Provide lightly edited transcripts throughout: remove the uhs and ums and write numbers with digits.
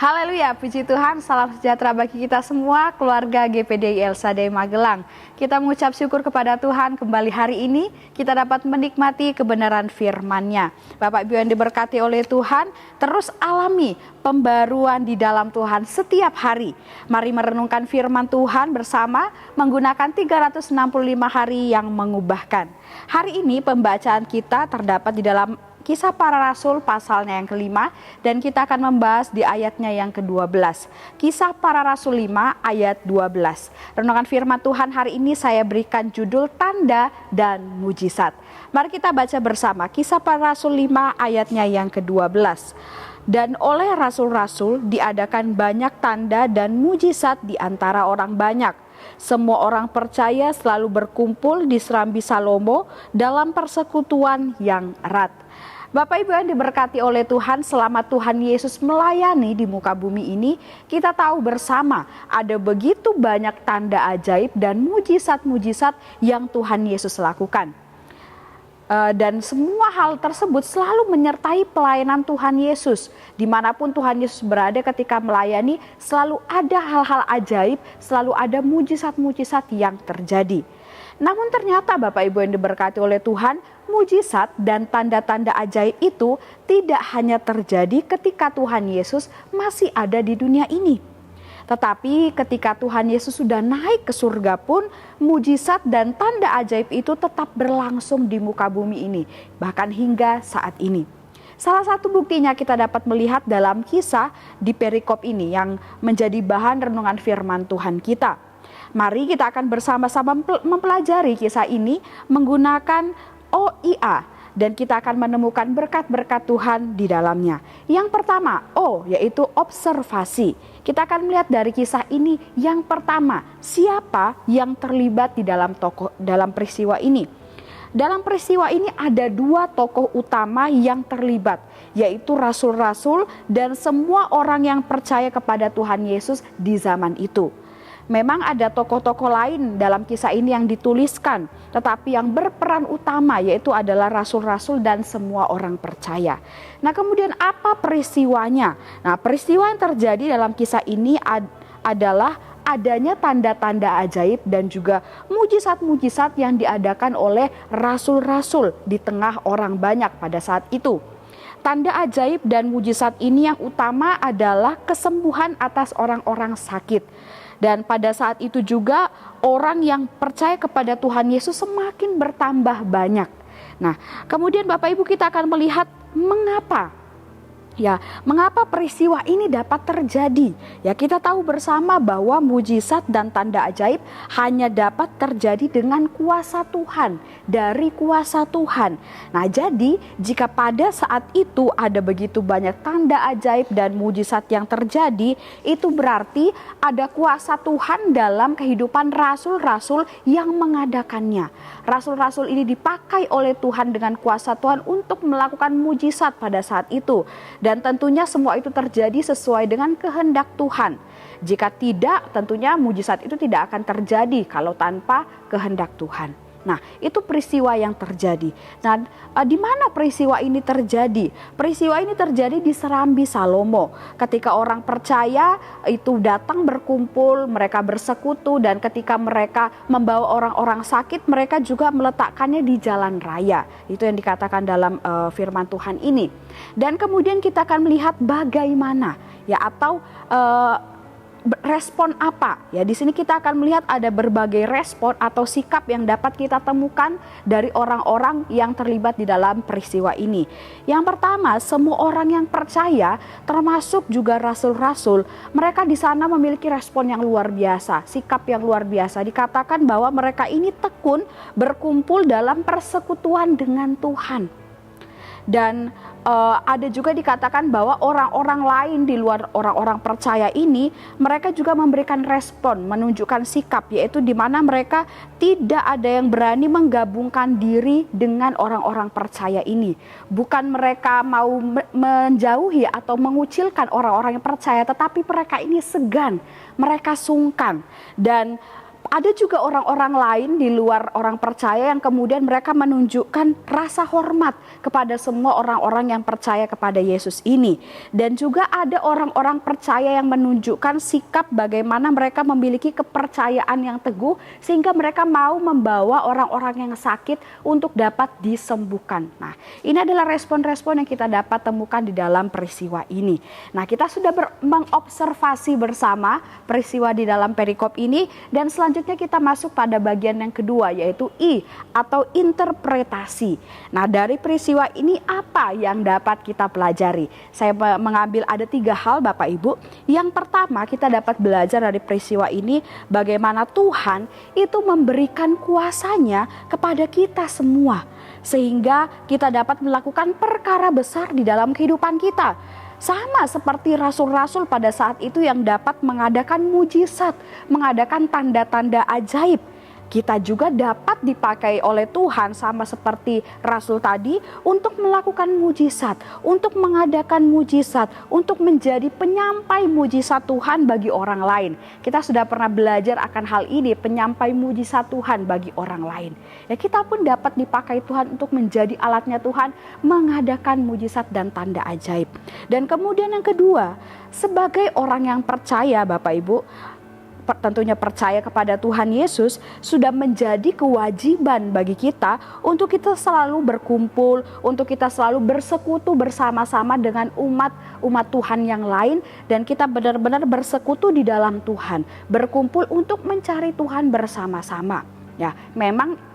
Haleluya, puji Tuhan, salam sejahtera bagi kita semua, keluarga GPDI El Shaddai Magelang. Kita mengucap syukur kepada Tuhan kembali hari ini, kita dapat menikmati kebenaran firman-Nya. Bapak Ibu yang diberkati oleh Tuhan, terus alami pembaruan di dalam Tuhan setiap hari. Mari merenungkan firman Tuhan bersama menggunakan 365 hari yang mengubahkan. Hari ini pembacaan kita terdapat di dalam Kisah Para Rasul pasalnya yang ke-5 dan kita akan membahas di ayatnya yang ke-12. Kisah Para Rasul 5 ayat 12. Renungan firman Tuhan hari ini saya berikan judul Tanda dan Mujizat. Mari kita baca bersama Kisah Para Rasul 5 ayatnya yang ke-12. Dan oleh rasul-rasul diadakan banyak tanda dan mujizat di antara orang banyak. Semua orang percaya selalu berkumpul di Serambi Salomo dalam persekutuan yang erat. Bapak Ibu yang diberkati oleh Tuhan, selama Tuhan Yesus melayani di muka bumi ini, kita tahu bersama ada begitu banyak tanda ajaib dan mujizat-mujizat yang Tuhan Yesus lakukan. Dan semua hal tersebut selalu menyertai pelayanan Tuhan Yesus. Dimanapun Tuhan Yesus berada ketika melayani, selalu ada hal-hal ajaib, selalu ada mujizat-mujizat yang terjadi. Namun ternyata Bapak Ibu yang diberkati oleh Tuhan, mujizat dan tanda-tanda ajaib itu tidak hanya terjadi ketika Tuhan Yesus masih ada di dunia ini. Tetapi ketika Tuhan Yesus sudah naik ke surga pun, mujizat dan tanda ajaib itu tetap berlangsung di muka bumi ini, bahkan hingga saat ini. Salah satu buktinya kita dapat melihat dalam kisah di perikop ini yang menjadi bahan renungan firman Tuhan kita. Mari kita akan bersama-sama mempelajari kisah ini menggunakan OIA dan kita akan menemukan berkat-berkat Tuhan di dalamnya. Yang pertama, yaitu observasi. Kita akan melihat dari kisah ini yang pertama, siapa yang terlibat di dalam peristiwa ini. Dalam peristiwa ini ada dua tokoh utama yang terlibat, yaitu rasul-rasul dan semua orang yang percaya kepada Tuhan Yesus di zaman itu. Memang ada tokoh-tokoh lain dalam kisah ini yang dituliskan, tetapi yang berperan utama yaitu adalah rasul-rasul dan semua orang percaya. Nah, kemudian apa peristiwanya? Nah, peristiwa yang terjadi dalam kisah ini adalah adanya tanda-tanda ajaib dan juga mujizat-mujizat yang diadakan oleh rasul-rasul di tengah orang banyak pada saat itu. Tanda ajaib dan mujizat ini yang utama adalah kesembuhan atas orang-orang sakit. Dan pada saat itu juga orang yang percaya kepada Tuhan Yesus semakin bertambah banyak. Nah, kemudian Bapak Ibu kita akan melihat mengapa peristiwa ini dapat terjadi. Ya, kita tahu bersama bahwa mujizat dan tanda ajaib hanya dapat terjadi dengan kuasa Tuhan, dari kuasa Tuhan. Nah, jadi jika pada saat itu ada begitu banyak tanda ajaib dan mujizat yang terjadi, itu berarti ada kuasa Tuhan dalam kehidupan rasul-rasul yang mengadakannya. Rasul-rasul ini dipakai oleh Tuhan dengan kuasa Tuhan untuk melakukan mujizat pada saat itu. Dan tentunya semua itu terjadi sesuai dengan kehendak Tuhan. Jika tidak, tentunya mujizat itu tidak akan terjadi kalau tanpa kehendak Tuhan. Nah, itu peristiwa yang terjadi. Nah, di mana peristiwa ini terjadi? Peristiwa ini terjadi di Serambi Salomo. Ketika orang percaya itu datang berkumpul, mereka bersekutu, dan ketika mereka membawa orang-orang sakit, mereka juga meletakkannya di jalan raya. Itu yang dikatakan dalam firman Tuhan ini. Dan kemudian kita akan melihat bagaimana respon apa? Ya, di sini kita akan melihat ada berbagai respon atau sikap yang dapat kita temukan dari orang-orang yang terlibat di dalam peristiwa ini. Yang pertama, semua orang yang percaya, termasuk juga rasul-rasul, mereka di sana memiliki respon yang luar biasa, sikap yang luar biasa. Dikatakan bahwa mereka ini tekun berkumpul dalam persekutuan dengan Tuhan. Dan ada juga dikatakan bahwa orang-orang lain di luar orang-orang percaya ini, mereka juga memberikan respon, menunjukkan sikap, yaitu di mana mereka tidak ada yang berani menggabungkan diri dengan orang-orang percaya ini. Bukan mereka mau menjauhi atau mengucilkan orang-orang yang percaya, tetapi mereka ini segan, mereka sungkan. Dan Ada juga orang-orang lain di luar orang percaya yang kemudian mereka menunjukkan rasa hormat kepada semua orang-orang yang percaya kepada Yesus ini. Dan juga ada orang-orang percaya yang menunjukkan sikap bagaimana mereka memiliki kepercayaan yang teguh sehingga mereka mau membawa orang-orang yang sakit untuk dapat disembuhkan. Nah, ini adalah respon-respon yang kita dapat temukan di dalam peristiwa ini. Nah, kita sudah mengobservasi bersama peristiwa di dalam perikop ini, dan selanjutnya kita masuk pada bagian yang kedua, yaitu I atau interpretasi. Nah, dari peristiwa ini apa yang dapat kita pelajari? Saya mengambil ada 3 hal Bapak Ibu. Yang pertama, kita dapat belajar dari peristiwa ini bagaimana Tuhan itu memberikan kuasanya kepada kita semua, sehingga kita dapat melakukan perkara besar di dalam kehidupan kita. Sama seperti rasul-rasul pada saat itu yang dapat mengadakan mujizat, mengadakan tanda-tanda ajaib. Kita juga dapat dipakai oleh Tuhan sama seperti rasul tadi untuk melakukan mujizat, untuk mengadakan mujizat, untuk menjadi penyampai mujizat Tuhan bagi orang lain. Kita sudah pernah belajar akan hal ini, penyampai mujizat Tuhan bagi orang lain. Ya, kita pun dapat dipakai Tuhan untuk menjadi alatnya Tuhan mengadakan mujizat dan tanda ajaib. Dan kemudian yang kedua, sebagai orang yang percaya Bapak Ibu, tentunya percaya kepada Tuhan Yesus, sudah menjadi kewajiban bagi kita untuk kita selalu berkumpul, untuk kita selalu bersekutu bersama-sama dengan umat Tuhan yang lain, dan kita benar-benar bersekutu di dalam Tuhan, berkumpul untuk mencari Tuhan bersama-sama. Ya, memang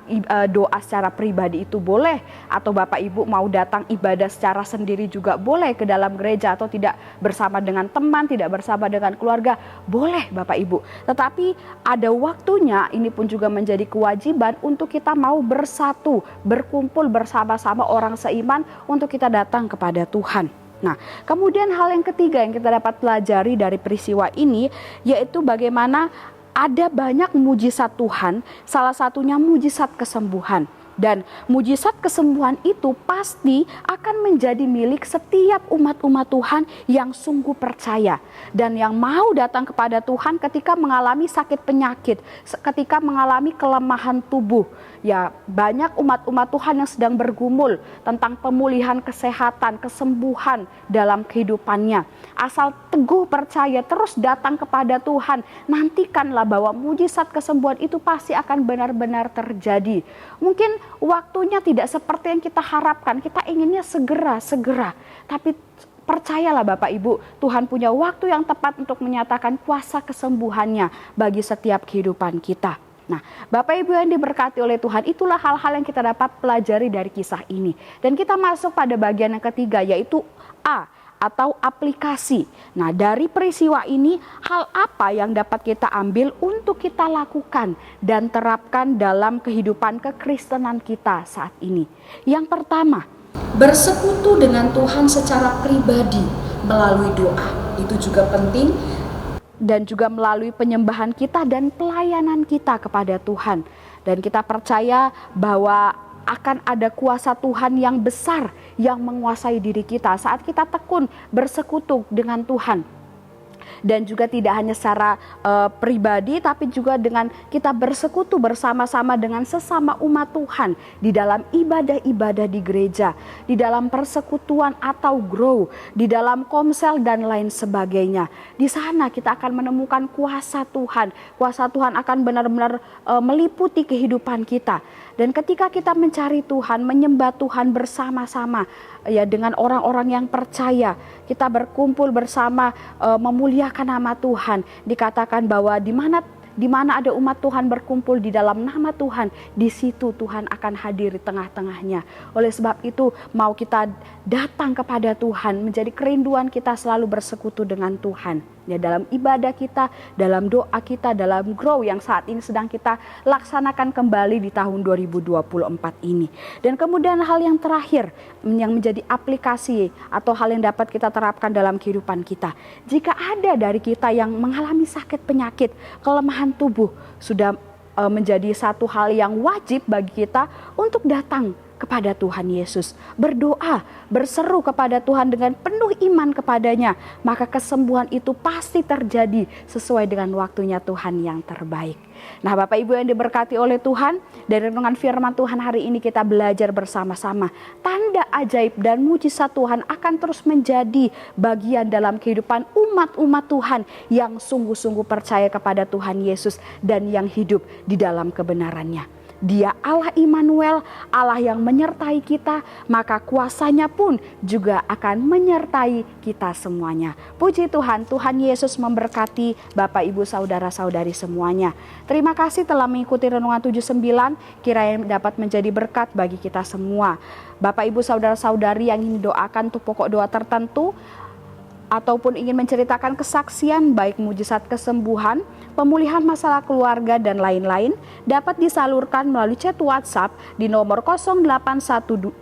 doa secara pribadi itu boleh, atau Bapak Ibu mau datang ibadah secara sendiri juga boleh ke dalam gereja, atau tidak bersama dengan teman, tidak bersama dengan keluarga, boleh Bapak Ibu. Tetapi ada waktunya, ini pun juga menjadi kewajiban untuk kita mau bersatu, berkumpul bersama-sama orang seiman untuk kita datang kepada Tuhan. Nah, kemudian hal yang ketiga yang kita dapat pelajari dari peristiwa ini, yaitu bagaimana ada banyak mujizat Tuhan, salah satunya mujizat kesembuhan. Dan mujizat kesembuhan itu pasti akan menjadi milik setiap umat-umat Tuhan yang sungguh percaya dan yang mau datang kepada Tuhan ketika mengalami sakit penyakit, ketika mengalami kelemahan tubuh. Ya, banyak umat-umat Tuhan yang sedang bergumul tentang pemulihan kesehatan, kesembuhan dalam kehidupannya. Asal teguh percaya, terus datang kepada Tuhan, nantikanlah bahwa mujizat kesembuhan itu pasti akan benar-benar terjadi. Mungkin waktunya tidak seperti yang kita harapkan, kita inginnya segera, tapi percayalah Bapak Ibu, Tuhan punya waktu yang tepat untuk menyatakan kuasa kesembuhannya bagi setiap kehidupan kita. Nah, Bapak Ibu yang diberkati oleh Tuhan, itulah hal-hal yang kita dapat pelajari dari kisah ini. Dan kita masuk pada bagian yang ketiga, yaitu A atau aplikasi. Nah, dari peristiwa ini, hal apa yang dapat kita ambil untuk kita lakukan dan terapkan dalam kehidupan kekristenan kita saat ini? Yang pertama, bersekutu dengan Tuhan secara pribadi melalui doa. Itu juga penting, dan juga melalui penyembahan kita dan pelayanan kita kepada Tuhan. Dan kita percaya bahwa akan ada kuasa Tuhan yang besar yang menguasai diri kita saat kita tekun bersekutu dengan Tuhan. Dan juga tidak hanya secara pribadi, tapi juga dengan kita bersekutu bersama-sama dengan sesama umat Tuhan di dalam ibadah-ibadah di gereja, di dalam persekutuan atau grow, di dalam komsel dan lain sebagainya. Di sana kita akan menemukan kuasa Tuhan. Kuasa Tuhan akan benar-benar meliputi kehidupan kita. Dan ketika kita mencari Tuhan, menyembah Tuhan bersama-sama ya dengan orang-orang yang percaya, kita berkumpul bersama memuliakan nama Tuhan. Dikatakan bahwa di mana ada umat Tuhan berkumpul di dalam nama Tuhan, di situ Tuhan akan hadir di tengah-tengahnya. Oleh sebab itu, mau kita datang kepada Tuhan, menjadi kerinduan kita selalu bersekutu dengan Tuhan. Ya, dalam ibadah kita, dalam doa kita, dalam grow yang saat ini sedang kita laksanakan kembali di tahun 2024 ini. Dan kemudian hal yang terakhir yang menjadi aplikasi atau hal yang dapat kita terapkan dalam kehidupan kita. Jika ada dari kita yang mengalami sakit penyakit, kelemahan tubuh, sudah menjadi satu hal yang wajib bagi kita untuk datang kepada Tuhan Yesus, berdoa, berseru kepada Tuhan dengan penuh iman kepadanya, maka kesembuhan itu pasti terjadi sesuai dengan waktunya Tuhan yang terbaik. Nah, Bapak Ibu yang diberkati oleh Tuhan, dari renungan firman Tuhan hari ini kita belajar bersama-sama. Tanda ajaib dan mujizat Tuhan akan terus menjadi bagian dalam kehidupan umat-umat Tuhan yang sungguh-sungguh percaya kepada Tuhan Yesus dan yang hidup di dalam kebenarannya. Dia Allah Immanuel, Allah yang menyertai kita, maka kuasanya pun juga akan menyertai kita semuanya. Puji Tuhan, Tuhan Yesus memberkati Bapak Ibu saudara-saudari semuanya. Terima kasih telah mengikuti Renungan 79, kiranya dapat menjadi berkat bagi kita semua. Bapak Ibu saudara-saudari yang ingin doakan untuk pokok doa tertentu, ataupun ingin menceritakan kesaksian baik mujizat kesembuhan, pemulihan masalah keluarga dan lain-lain, dapat disalurkan melalui chat WhatsApp di nomor 0813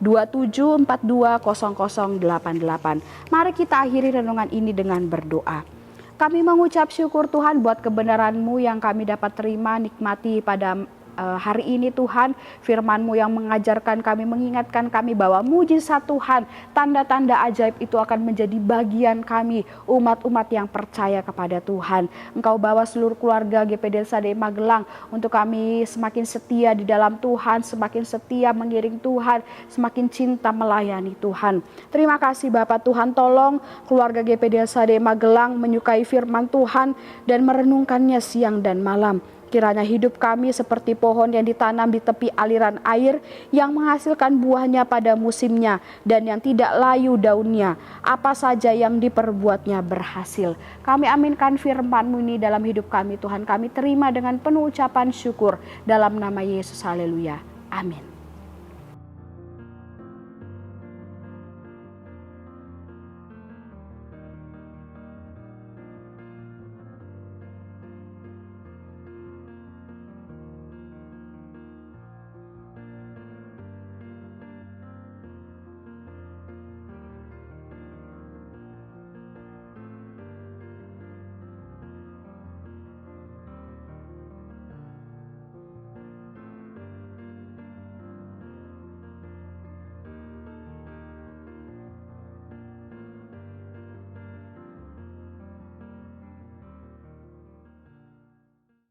2742 0088. Mari kita akhiri renungan ini dengan berdoa. Kami mengucap syukur Tuhan buat kebenaran-Mu yang kami dapat terima, nikmati pada hari ini Tuhan, firman-Mu yang mengajarkan kami, mengingatkan kami bahwa mujizat Tuhan, tanda-tanda ajaib itu akan menjadi bagian kami, umat-umat yang percaya kepada Tuhan. Engkau bawa seluruh keluarga GPD LSAD Magelang untuk kami semakin setia di dalam Tuhan, semakin setia mengiring Tuhan, semakin cinta melayani Tuhan. Terima kasih Bapak Tuhan, tolong keluarga GPD LSAD Magelang menyukai firman Tuhan dan merenungkannya siang dan malam. Kiranya hidup kami seperti pohon yang ditanam di tepi aliran air yang menghasilkan buahnya pada musimnya dan yang tidak layu daunnya. Apa saja yang diperbuatnya berhasil. Kami aminkan firman-Mu ini dalam hidup kami Tuhan. Kami terima dengan penuh ucapan syukur dalam nama Yesus. Haleluya. Amin.